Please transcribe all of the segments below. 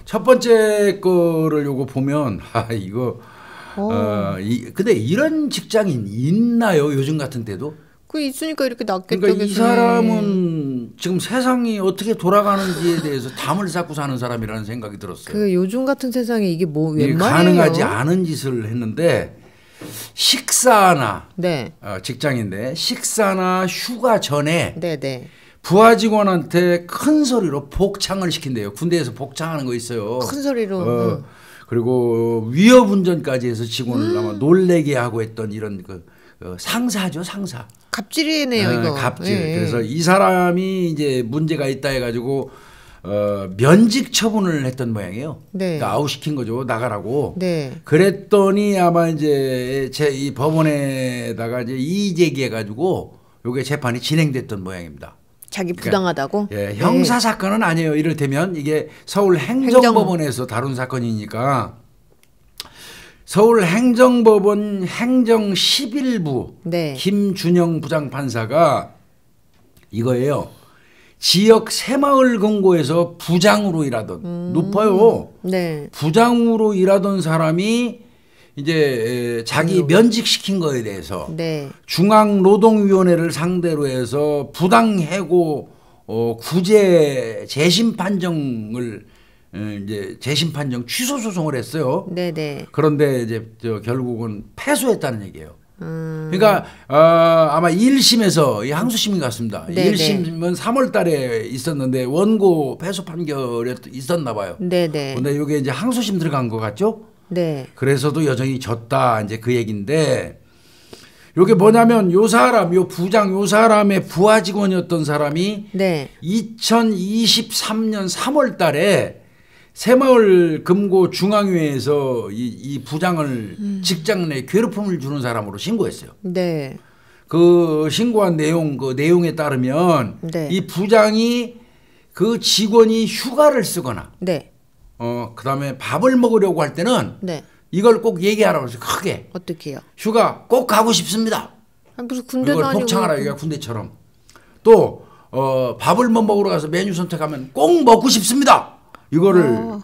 첫 번째 거를 요거 보면 이거 근데 이런 직장인 있나요? 요즘 같은 때도? 그 있으니까 이렇게 낫겠죠. 그러니까 이 사람은 지금 세상이 어떻게 돌아가는지에 대해서 담을 쌓고 사는 사람이라는 생각이 들었어요. 그 요즘 같은 세상에 이게 뭐 웬 말이에요? 가능하지 않은 짓을 했는데 식사나 네. 직장인데 식사나 휴가 전에 네네. 부하 직원한테 큰 소리로 복창을 시킨대요. 군대에서 복창하는 거 있어요. 큰 소리로. 그리고 위협 운전까지 해서 직원을 아마 놀래게 하고 했던 이런 상사죠, 상사. 갑질이네요, 이거. 갑질. 예. 그래서 이 사람이 이제 문제가 있다 해가지고 면직 처분을 했던 모양이에요. 네. 그러니까 아웃시킨 거죠, 나가라고. 네. 그랬더니 아마 이제 이 법원에다가 이제 이의 제기해가지고 요게 재판이 진행됐던 모양입니다. 자기 부당하다고? 그러니까, 형사 사건은 아니에요. 이를테면 이게 서울 행정법원에서 다룬 사건이니까. 서울행정법원 행정 11부 네. 김준영 부장판사가 이거예요. 지역 새마을 금고에서 부장으로 일하던 높아요. 네. 부장으로 일하던 사람이 이제 자기 면직시킨 거에 대해서 네. 중앙노동위원회를 상대로 해서 부당해고 구제 재심 판정을 이제 재심 판정 취소 소송을 했어요. 네네. 그런데 이제 결국은 패소했다는 얘기예요. 그러니까 아마 1심에서 이 항소심이 같습니다. 네네. 1심은 3월달에 있었는데 원고 패소 판결이 있었나 봐요. 네네. 근데 이게 이제 항소심 들어간 것 같죠? 네. 그래서도 여전히 졌다 이제 그 얘기인데. 요게 뭐냐면 요 사람, 요 부장, 요 사람의 부하 직원이었던 사람이 네. 2023년 3월 달에 새마을 금고 중앙회에서 이 부장을 직장 내 괴롭힘을 주는 사람으로 신고했어요. 네. 그 신고한 그 내용에 따르면 네. 이 부장이 그 직원이 휴가를 쓰거나 네. 그다음에 밥을 먹으려고 할 때는 네. 이걸 꼭 얘기하라고 해서 크게 어떻게요? 휴가 꼭 가고 싶습니다. 아니, 무슨 군대도 이걸 아니고. 복창하라 이게 군대처럼. 또 밥을 못 먹으러 가서 메뉴 선택하면 꼭 먹고 싶습니다. 이거를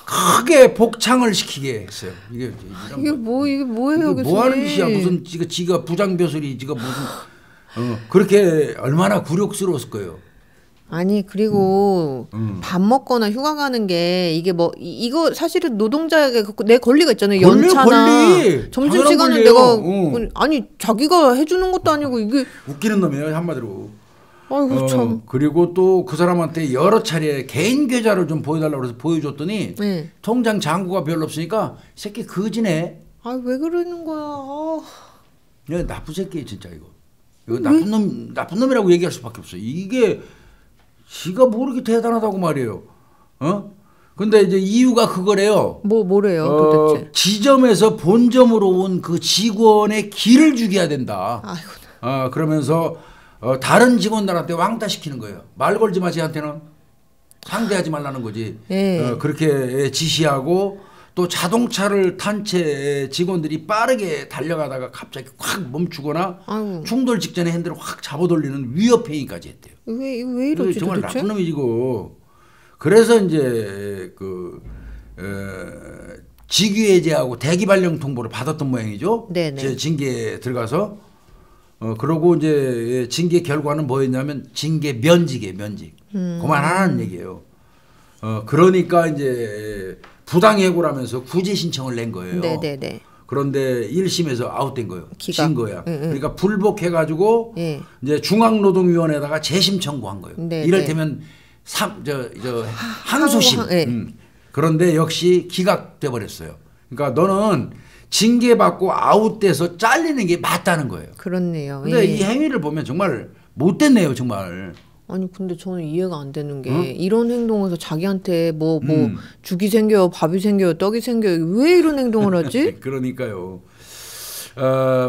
크게 복창을 시키게 했어요. 이게 뭐예요, 이게 뭐 하는 짓이야? 무슨 지가 부장 벼슬이 지가 무슨 그렇게 얼마나 굴욕스러웠을 거예요. 아니 그리고 밥 먹거나 휴가 가는 게 이게 뭐 이거 사실은 노동자에게 내 권리가 있잖아요. 연차나 권리. 점심 시간을 내가 아니 자기가 해주는 것도 아니고 이게 웃기는 놈이에요 한마디로. 아이고 참. 그리고 또 그 사람한테 여러 차례 개인 계좌를 좀 보여달라고 해서 보여줬더니 네. 통장 잔고가 별로 없으니까 이 새끼 거지네. 아 왜 그러는 거야. 아. 야, 나쁜 새끼 진짜 이거 나쁜 놈이라고 얘기할 수밖에 없어. 이게 지가 모르게 대단하다고 말이에요. 근데 이제 이유가 그거래요. 뭐래요 도대체. 지점에서 본점으로 온 그 직원의 길을 죽여야 된다. 아이고. 그러면서 다른 직원들한테 왕따 시키는 거예요. 말 걸지 마, 쟤한테는. 상대하지 말라는 거지. 네. 그렇게 지시하고 또 자동차를 탄 채 직원들이 빠르게 달려가다가 갑자기 확 멈추거나 아이고. 충돌 직전에 핸들을 확 잡아돌리는 위협 행위까지 했대요. 왜 이러지 정말 도대체? 나쁜 놈이지고. 그래서 이제 직위해제하고 대기 발령 통보를 받았던 모양이죠. 네네. 제 징계에 들어가서 그러고 이제 징계 결과는 뭐였냐면 징계 면직이에요, 면직. 그만하라는 얘기예요. 그러니까 이제 부당해고라면서 구제 신청을 낸 거예요. 네네네. 그런데 1심에서 아웃된 거예요. 기각. 진 거야. 그러니까 불복해가지고 예. 이제 중앙노동위원회에다가 재심 청구한 거예요. 네네. 이를테면 항소심. 예. 그런데 역시 기각돼 버렸어요. 그러니까 너는 징계받고 아웃돼서 잘리는 게 맞다는 거예요. 그렇네요. 근데 예. 이 행위를 보면 정말 못됐네요, 정말. 아니 근데 저는 이해가 안 되는 게 이런 행동에서 자기한테 뭐 죽이 생겨요, 밥이 생겨요, 떡이 생겨요. 왜 이런 행동을 하지? 그러니까요.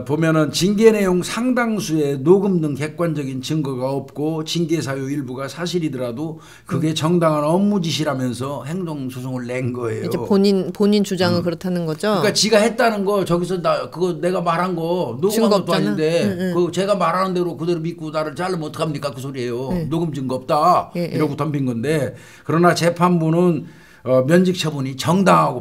보면은 징계 내용 상당수의 녹음 등 객관적인 증거가 없고 징계 사유 일부가 사실이더라도 그게 정당한 업무 지시라면서 행동 소송을 낸 거예요. 이제 본인 주장은 그렇다는 거죠. 그러니까 지가 했다는 거 저기서 그거 내가 말한 거 녹음한 것도 없잖아. 아닌데 그 제가 말하는 대로 그대로 믿고 나를 자르면 어떡합니까 그 소리예요. 녹음 증거 없다 예, 이러고 덤빈 건데 그러나 재판부는 면직 처분이 정당하다고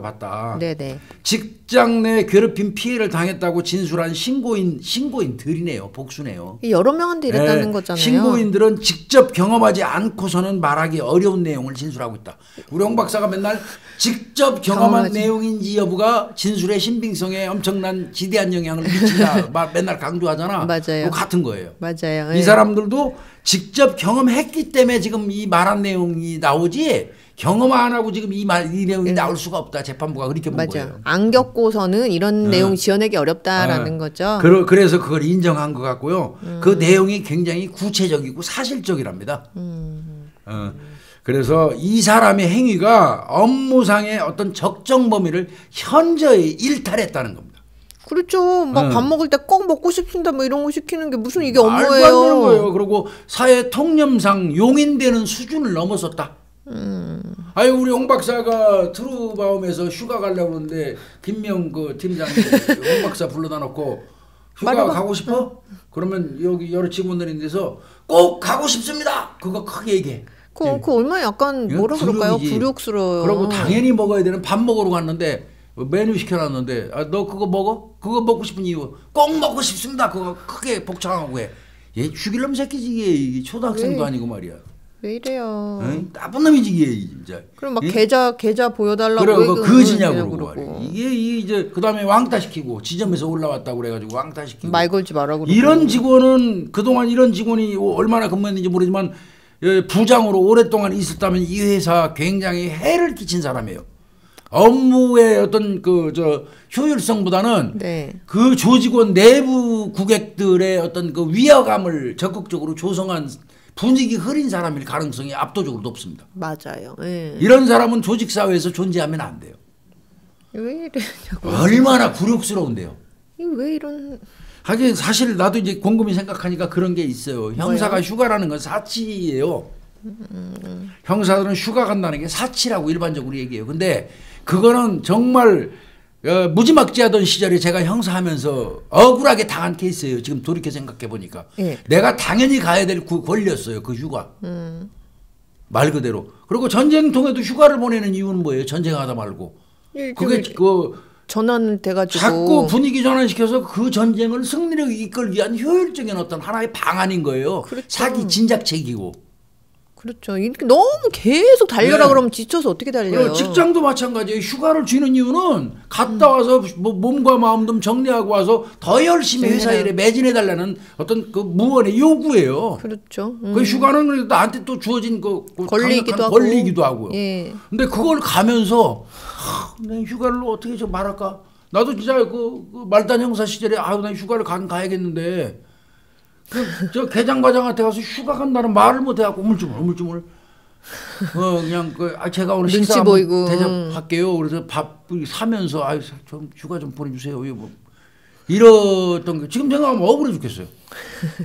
봤다. 네네. 직장 내 괴롭힘 피해를 당했다고 진술한 신고인들이네요. 복수네요. 여러 명한테 이랬다는 거잖아요. 신고인들은 직접 경험하지 않고서는 말하기 어려운 내용을 진술하고 있다. 우리 홍 박사가 맨날 직접 경험한 내용인지 여부가 진술의 신빙성에 엄청난 지대한 영향을 미친다. 맨날 강조하잖아. 맞아요. 그거 같은 거예요. 맞아요. 이 사람들도 직접 경험했기 때문에 지금 이 말한 내용이 나오지 경험 안 하고 지금 이 내용이 나올 수가 없다. 재판부가 그렇게 본 거예요. 안 겪고서는 이런 내용 지어내기 어렵다라는 거죠. 그래서 그걸 인정한 것 같고요. 그 내용이 굉장히 구체적이고 사실적이랍니다. 그래서 이 사람의 행위가 업무상의 어떤 적정 범위를 현저히 일탈했다는 겁니다. 그렇죠. 막 밥 먹을 때 꼭 먹고 싶습니다. 뭐 이런 거 시키는 게 무슨 이게 말도 안 업무예요. 되는 거예요. 그리고 사회 통념상 용인되는 수준을 넘어섰다. 아유 우리 홍 박사가 트루바움에서 휴가 가려고 그러는데 김명 그 팀장님 홍 박사 불러다 놓고 휴가 가고 싶어? 그러면 여기 여러 직원들이 있는데서 꼭 가고 싶습니다. 그거 크게 얘기해. 그 얼마나 약간 뭐라 그럴까요? 굴욕스러워요. 그리고 당연히 먹어야 되는 밥 먹으러 갔는데 메뉴 시켜놨는데 너 그거 먹어? 그거 먹고 싶은 이유 꼭 먹고 싶습니다. 그거 크게 복창하고 해. 얘 죽일놈 새끼지 이게 초등학생도 아니고 말이야. 왜 이래요? 응? 나쁜 놈이지 이게 진짜. 그럼 막 계좌 보여달라고 그래 그거 거지냐고 그러고 말이야. 이게 이제 그다음에 왕따 시키고 지점에서 올라왔다고 그래가지고 왕따 시키고 말 걸지 말라고 이런 직원은 그동안 이런 직원이 얼마나 근무했는지 모르지만 부장으로 오랫동안 있었다면 이 회사 굉장히 해를 끼친 사람이에요. 업무의 어떤 효율성보다는 그 조직원 내부 고객들의 어떤 그 위화감을 적극적으로 조성한 분위기 흐린 사람일 가능성이 압도적으로 높습니다. 맞아요. 이런 사람은 조직 사회에서 존재하면 안 돼요. 왜 이러냐고. 얼마나 굴욕스러운데요. 왜 이런. 하긴 사실 나도 이제 곰곰이 생각하니까 그런 게 있어요. 형사가 뭐요? 휴가라는 건 사치예요. 형사들은 휴가 간다는 게 사치라고 일반적으로 얘기해요. 근데 그거는 정말 무지막지하던 시절에 제가 형사하면서 억울하게 당한 케이스예요. 지금 돌이켜 생각해 보니까. 내가 당연히 가야 될 권리였어요. 그 휴가. 말 그대로. 그리고 전쟁통에도 휴가를 보내는 이유는 뭐예요? 전쟁하다 말고. 그게 전환 돼가지고 자꾸 분위기 전환시켜서 그 전쟁을 승리를 이끌기 위한 효율적인 어떤 하나의 방안인 거예요. 그렇죠. 사기 진작책이고. 그렇죠. 이렇게 너무 계속 달려라 그러면 지쳐서 어떻게 달려요? 직장도 마찬가지예요. 휴가를 주는 이유는 갔다 와서 몸과 마음 좀 정리하고 와서 더 열심히 회사 일에 매진해달라는 어떤 그 무언의 요구예요. 그렇죠. 그 휴가는 나한테 또 주어진 권리이기도 하고요. 근데 그걸 가면서 내 휴가를 어떻게 좀 말할까? 나도 진짜 그 말단 형사 시절에 나 휴가를 가야겠는데 저 계장과장한테 가서 휴가 간다는 말을 못 해갖고 우물쭈물 그냥 제가 오늘 식사 한번 대접할게요. 그래서 밥 사면서 좀 휴가 좀 보내주세요. 이랬던 게 지금 생각하면 억울해 죽겠어요.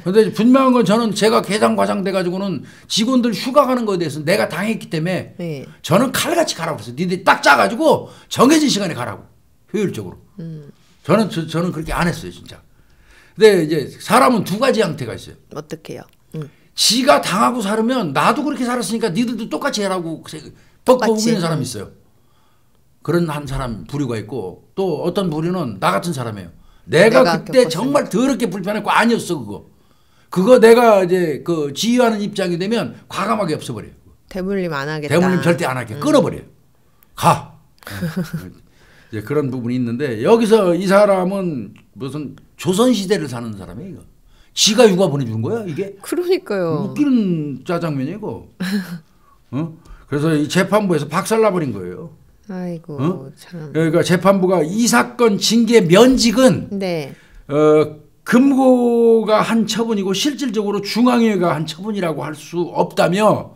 근데 분명한 건 저는 제가 계장과장 돼가지고는 직원들 휴가 가는 거에 대해서 내가 당했기 때문에 저는 칼같이 가라고 그랬어요. 니들 딱 짜가지고 정해진 시간에 가라고 효율적으로. 저는 그렇게 안 했어요 진짜. 근데 이제 사람은 두 가지 형태가 있어요. 어떻게요? 지가 당하고 살으면 나도 그렇게 살았으니까 니들도 똑같이 해라고 뻑뻑 우기는 사람이 있어요. 그런 한 사람 부류가 있고 또 어떤 부류는 나 같은 사람이에요. 내가 그때 겪었어요. 정말 더럽게 불편했고 아니었어 그거 내가 이제 그 지휘하는 입장이 되면 과감하게 없애버려요. 대물림 안 하겠다. 대물림 절대 안 할게. 끊어버려요. 가. 이제 그런 부분이 있는데 여기서 이 사람은 무슨 조선시대를 사는 사람이에요. 이거. 지가 육아 보내주는 거야 이게? 그러니까요. 웃기는 짜장면이야 이거. 그래서 이 재판부에서 박살나버린 거예요. 아이고 참. 그러니까 재판부가 이 사건 징계 면직은 금고가 한 처분이고 실질적으로 중앙위가 한 처분이라고 할 수 없다며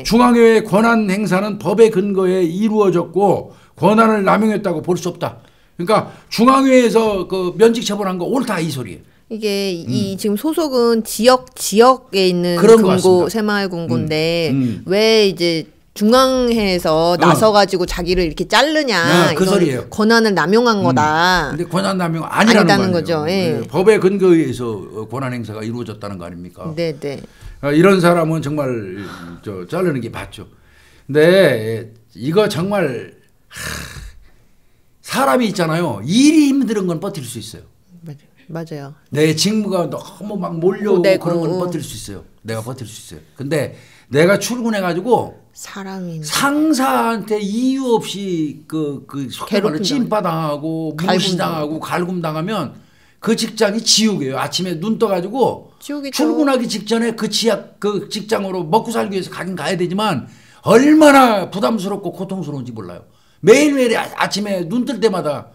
중앙위의 권한 행사는 법의 근거에 이루어졌고 권한을 남용했다고 볼 수 없다. 그러니까 중앙위에서 그 면직 처분한 거 옳다 이 소리예요. 이게 이 지금 소속은 지역에 있는 금고 새마을금고인데 왜 이제 중앙회에서 나서가지고 자기를 이렇게 자르냐 그 소리예요. 권한을 남용한 거다. 근데 권한 남용 아니라는 거죠. 법의 근거에 의해서 권한 행사가 이루어졌다는 거 아닙니까? 네네. 이런 사람은 정말 자르는 게 맞죠. 근데 이거 정말 사람이 있잖아요. 일이 힘든 건 버틸 수 있어요. 맞아요. 내 직무가 너무 막 몰려오고 그런 건 버틸 수 있어요. 내가 버틸 수 있어요. 근데 내가 출근해가지고 상사한테 이유 없이 그 찜빠당하고 무시당하고 갈굼당하면 그 직장이 지옥이에요. 아침에 눈 떠가지고 출근하기 직전에 그 직장으로 먹고 살기 위해서 가긴 가야 되지만 얼마나 부담스럽고 고통스러운지 몰라요. 매일매일 아침에 눈 뜰 때마다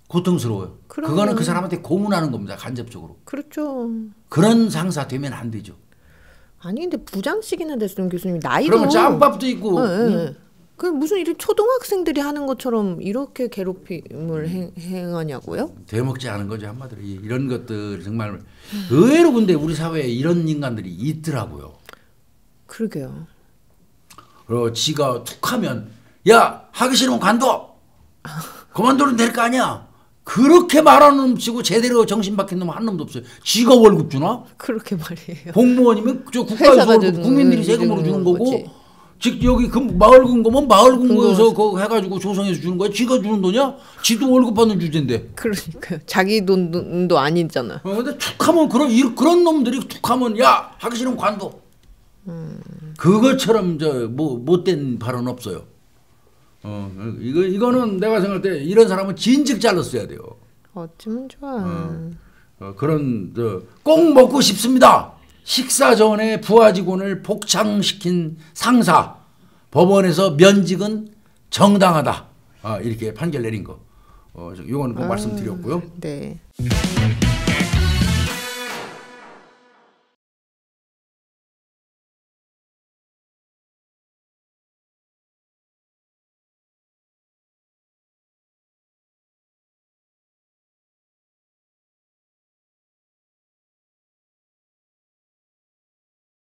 고통스러워요. 그거는 그 사람한테 고문하는 겁니다. 간접적으로. 그렇죠. 그런 상사 되면 안 되죠. 아니 근데 부장씩이나 됐으면 교수님 나이도 그러면 짬밥도 있고. 네. 그 무슨 이런 초등학생들이 하는 것처럼 이렇게 괴롭힘을 행하냐고요? 되먹지 않은 거죠 한마디로. 이런 것들 정말 의외로 근데 우리 사회에 이런 인간들이 있더라고요. 그러게요. 그리고 지가 툭하면 야 하기 싫으면 관둬. 그만두면 될 거 아니야. 그렇게 말하는 놈 치고 제대로 정신 박힌 놈 한 놈도 없어요. 지가 월급 주나? 그렇게 말이에요. 공무원이면 저 국가에서 월급 국민들이 세금으로 주는 거고 즉 여기 마을 금고면 마을 금고에서 그거 해가지고 조성해서 주는 거야. 지가 주는 돈이야? 지도 월급 받는 주제인데. 그러니까요. 자기 돈도 아니잖아. 근데 툭하면 그런 놈들이 툭하면 야 하기 싫으면 관둬. 그것처럼 못된 발언 없어요. 이거는 내가 생각할 때 이런 사람은 진즉 잘랐어야 돼요. 어쩌면 좋아. 그런 꼭 먹고 싶습니다. 식사 전에 부하 직원을 복창시킨 상사. 법원에서 면직은 정당하다. 이렇게 판결 내린 거. 이거는 꼭 말씀드렸고요. 네.